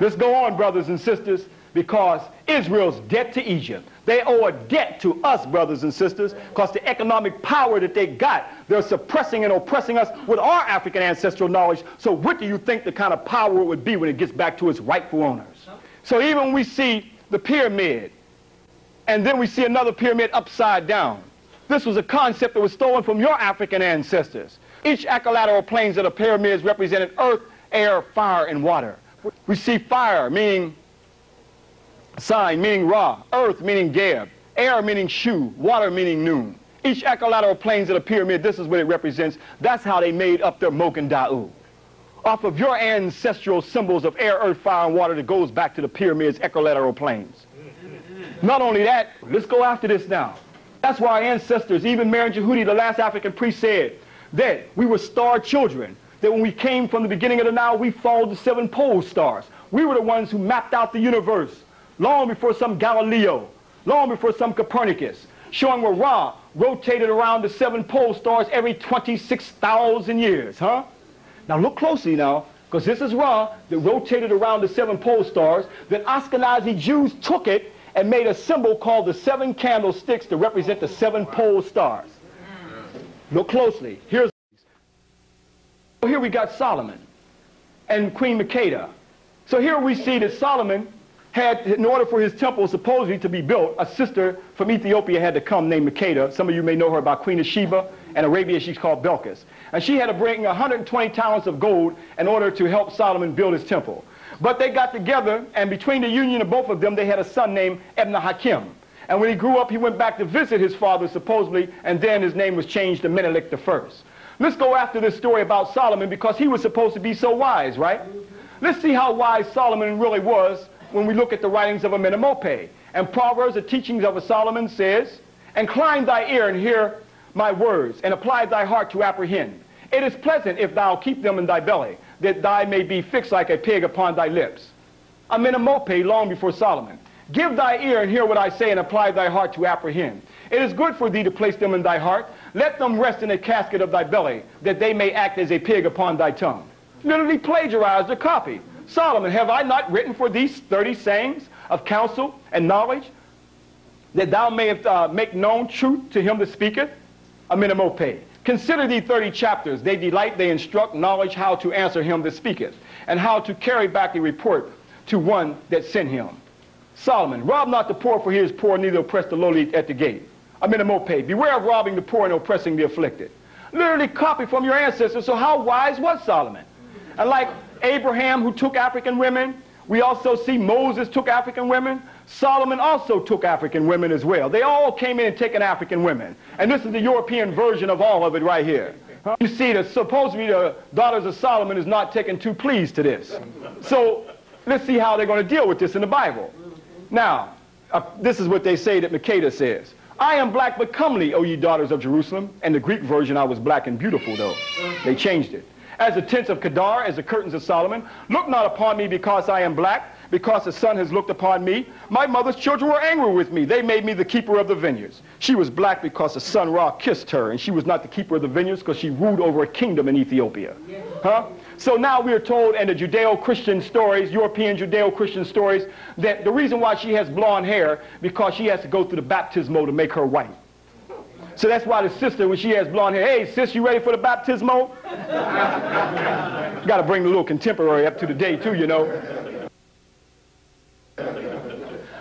Let's go on, brothers and sisters, because Israel's debt to Egypt. They owe a debt to us, brothers and sisters, because the economic power that they got, they're suppressing and oppressing us with our African ancestral knowledge. So what do you think the kind of power it would be when it gets back to its rightful owners? So even when we see the pyramid, and then we see another pyramid upside down, this was a concept that was stolen from your African ancestors. Each equilateral planes of the pyramids represented earth, air, fire, and water. We see fire meaning sign, meaning Ra, earth meaning Geb, air meaning Shu, water meaning Noon. Each equilateral planes of the pyramid, this is what it represents. That's how they made up their Mogenda'u. Off of your ancestral symbols of air, earth, fire, and water that goes back to the pyramid's equilateral planes. Not only that, let's go after this now. That's why our ancestors, even Mary Jehudi, the last African priest, said that we were star children, that when we came from the beginning of the Nile, we followed the 7 pole stars. We were the ones who mapped out the universe long before some Galileo, long before some Copernicus, showing where Ra rotated around the 7 pole stars every 26,000 years, huh? Now look closely now, because this is Ra that rotated around the 7 pole stars, that Ashkenazi Jews took it and made a symbol called the 7 candlesticks to represent the 7 pole stars. Look closely. Here we got Solomon and Queen MAA'TI. So here we see that Solomon had, in order for his temple supposedly to be built, a sister from Ethiopia had to come named MAA'TI. Some of you may know her by Queen of Sheba. In Arabia she's called Belkis. And she had to bring 120 talents of gold in order to help Solomon build his temple. But they got together, and between the union of both of them, they had a son named Ibn Hakim. And when he grew up, he went back to visit his father, supposedly, and then his name was changed to Menelik I. Let's go after this story about Solomon, because he was supposed to be so wise, right? Let's see how wise Solomon really was when we look at the writings of Amenemope. And Proverbs, the teachings of a Solomon, says, "Incline thy ear and hear my words, and apply thy heart to apprehend. It is pleasant if thou keep them in thy belly, that thy may be fixed like a pig upon thy lips." Amenemope, long before Solomon. "Give thy ear and hear what I say, and apply thy heart to apprehend. It is good for thee to place them in thy heart. Let them rest in a casket of thy belly, that they may act as a pig upon thy tongue." Literally plagiarized or copied. Solomon, have I not written for these 30 sayings of counsel and knowledge, that thou mayest make known truth to him that speaketh? Amenemope. "Consider thee 30 chapters. They delight, they instruct knowledge how to answer him that speaketh, and how to carry back a report to one that sent him." Solomon, "Rob not the poor, for he is poor, neither oppress the lowly at the gate." Amenemope. "Beware of robbing the poor and oppressing the afflicted." Literally copied from your ancestors. So how wise was Solomon? And like Abraham, who took African women, we also see Moses took African women. Solomon also took African women as well. They all came in and taken African women. And this is the European version of all of it right here. You see that supposedly the daughters of Solomon is not taken too pleased to this. So let's see how they're going to deal with this in the Bible. Now, this is what they say that MAA'TI says. "I am black but comely, O ye daughters of Jerusalem." And the Greek version, I was black and beautiful, though. They changed it. "As the tents of Kedar, as the curtains of Solomon. Look not upon me because I am black, because the sun has looked upon me. My mother's children were angry with me. They made me the keeper of the vineyards." She was black because the sun Ra kissed her, and she was not the keeper of the vineyards because she ruled over a kingdom in Ethiopia. Huh? So now we are told in the Judeo-Christian stories, European Judeo-Christian stories, that the reason why she has blonde hair, because she has to go through the baptismo to make her white. So that's why the sister, when she has blonde hair, "Hey sis, you ready for the baptismo?" Got to bring the little contemporary up to the day too, you know.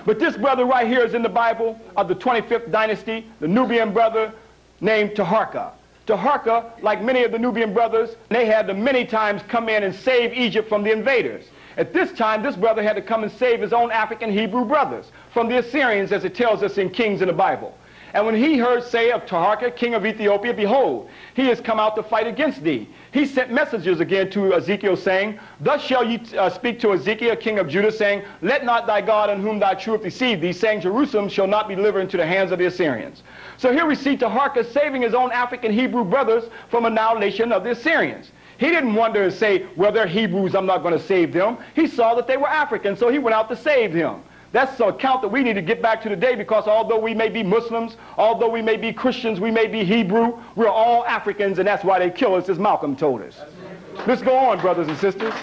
But this brother right here is in the Bible of the 25th dynasty, the Nubian brother named Taharka. Taharka, like many of the Nubian brothers, they had to many times come in and save Egypt from the invaders. At this time, this brother had to come and save his own African Hebrew brothers from the Assyrians, as it tells us in Kings in the Bible. And when he heard say of Taharka, king of Ethiopia, "Behold, he has come out to fight against thee," he sent messengers again to Ezekiel, saying, "Thus shall ye speak to Ezekiel, king of Judah, saying, Let not thy God in whom thy truth deceive thee, saying, Jerusalem shall not be delivered into the hands of the Assyrians." So here we see Taharka saving his own African Hebrew brothers from annihilation of the Assyrians. He didn't wonder and say, "Well, they're Hebrews, I'm not going to save them." He saw that they were Africans, so he went out to save them. That's the account that we need to get back to today, because although we may be Muslims, although we may be Christians, we may be Hebrew, we're all Africans, and that's why they kill us, as Malcolm told us. Let's go on, brothers and sisters.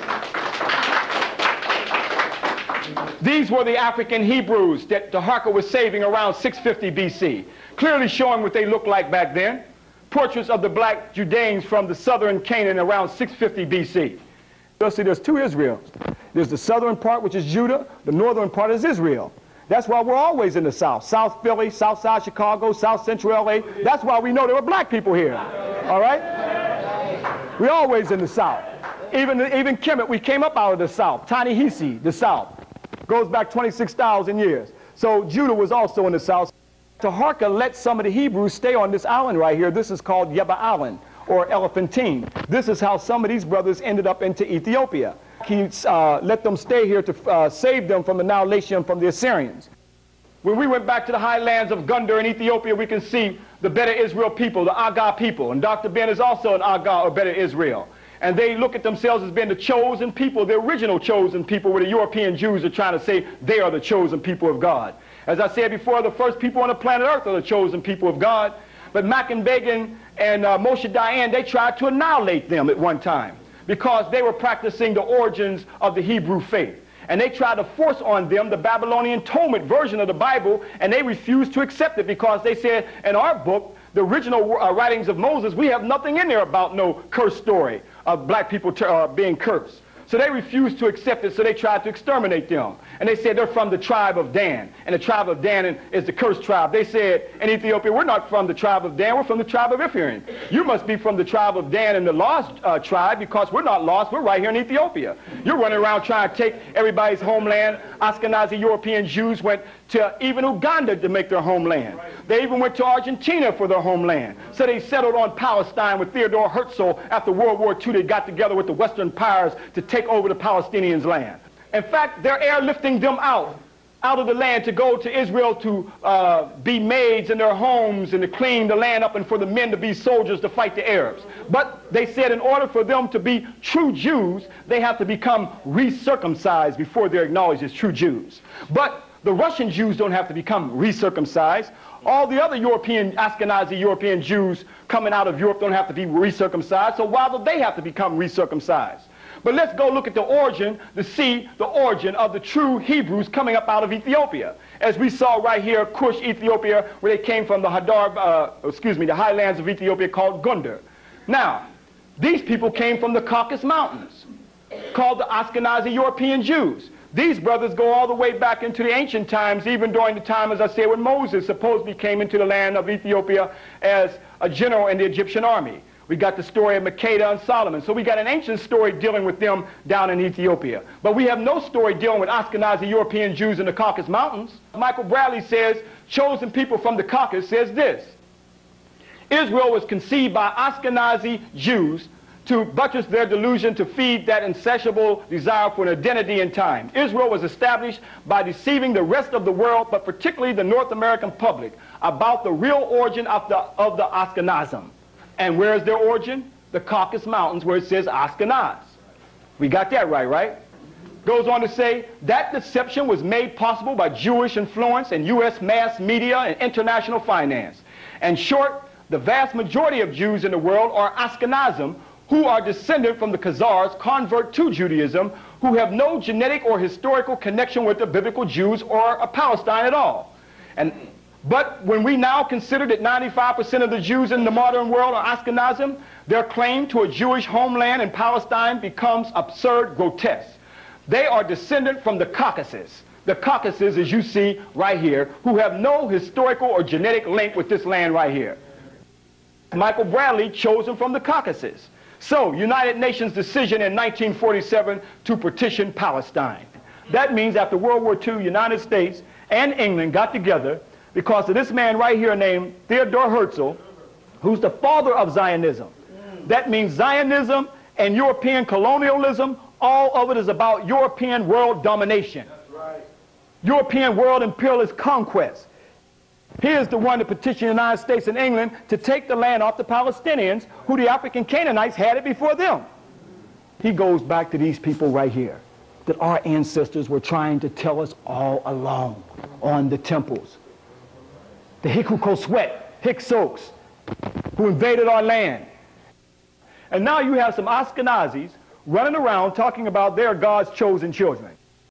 These were the African Hebrews that Taharka was saving around 650 BC, clearly showing what they looked like back then. Portraits of the black Judeans from the southern Canaan around 650 BC. You'll see there's two Israels. There's the southern part, which is Judah. The northern part is Israel. That's why we're always in the south. South Philly, south side Chicago, south central LA. That's why we know there were black people here. All right? We're always in the south. Even Kemet, we came up out of the south. Ta-Nehisi, the south. Goes back 26,000 years. So Judah was also in the south. Taharka let some of the Hebrews stay on this island right here. This is called Yeba Island, or Elephantine. This is how some of these brothers ended up into Ethiopia. He let them stay here to save them from annihilation from the Assyrians. When we went back to the highlands of Gondar in Ethiopia, we can see the Beta Israel people, the ANKH people. And Dr. Ben is also an ANKH or Beta Israel. And they look at themselves as being the chosen people, the original chosen people, where the European Jews are trying to say they are the chosen people of God. As I said before, the first people on the planet Earth are the chosen people of God. But Mac and Begin and Moshe Dayan, they tried to annihilate them at one time because they were practicing the origins of the Hebrew faith. And they tried to force on them the Babylonian Talmud version of the Bible, and they refused to accept it because they said, in our book, the original writings of Moses, we have nothing in there about no curse story of black people being cursed. So they refused to accept it, so they tried to exterminate them. And they said they're from the tribe of Dan. And the tribe of Dan is the cursed tribe. They said in Ethiopia, we're not from the tribe of Dan, we're from the tribe of Ephraim. You must be from the tribe of Dan and the lost tribe, because we're not lost, we're right here in Ethiopia. You're running around trying to take everybody's homeland. Ashkenazi European Jews went to even Uganda to make their homeland. They even went to Argentina for their homeland. So they settled on Palestine with Theodore Herzl. After World War II, they got together with the Western powers to take over the Palestinians' land. In fact, they're airlifting them out of the land to go to Israel to be maids in their homes and to clean the land up, and for the men to be soldiers to fight the Arabs. But they said in order for them to be true Jews, they have to become recircumcised before they're acknowledged as true Jews. But the Russian Jews don't have to become recircumcised. All the other Ashkenazi European Jews coming out of Europe don't have to be recircumcised. So why do they have to become recircumcised? But let's go look at the origin to see the origin of the true Hebrews coming up out of Ethiopia. As we saw right here, Cush, Ethiopia, where they came from the the highlands of Ethiopia called Gondar. Now, these people came from the Caucasus Mountains, called the Ashkenazi European Jews. These brothers go all the way back into the ancient times, even during the time, as I said, when Moses supposedly came into the land of Ethiopia as a general in the Egyptian army. We got the story of MAA'TI and Solomon. So we got an ancient story dealing with them down in Ethiopia. But we have no story dealing with Ashkenazi European Jews in the Caucasus Mountains. Michael Bradley says, chosen people from the Caucasus, says this: Israel was conceived by Ashkenazi Jews to buttress their delusion, to feed that insatiable desire for an identity in time. Israel was established by deceiving the rest of the world, but particularly the North American public, about the real origin of the Ashkenazim. And where is their origin? The Caucasus Mountains, where it says Ashkenaz. We got that right? Goes on to say, that deception was made possible by Jewish influence and U.S. mass media and international finance. In short, the vast majority of Jews in the world are Ashkenazim, who are descended from the Khazars, convert to Judaism, who have no genetic or historical connection with the biblical Jews or Palestine at all. But when we now consider that 95% of the Jews in the modern world are Ashkenazim, their claim to a Jewish homeland in Palestine becomes absurd, grotesque. They are descended from the Caucasus. The Caucasus, as you see right here, who have no historical or genetic link with this land right here. Michael Bradley, chosen from the Caucasus. So, United Nations decision in 1947 to partition Palestine. That means after World War II, United States and England got together because of this man right here named Theodore Herzl, who's the father of Zionism. That means Zionism and European colonialism, all of it is about European world domination. That's right. European world imperialist conquest. He is the one that petitioned the United States and England to take the land off the Palestinians, who the African Canaanites had it before them. He goes back to these people right here that our ancestors were trying to tell us all along on the temples. The Hikukoswet, Hyksos, who invaded our land. And now you have some Ashkenazis running around talking about their God's chosen children.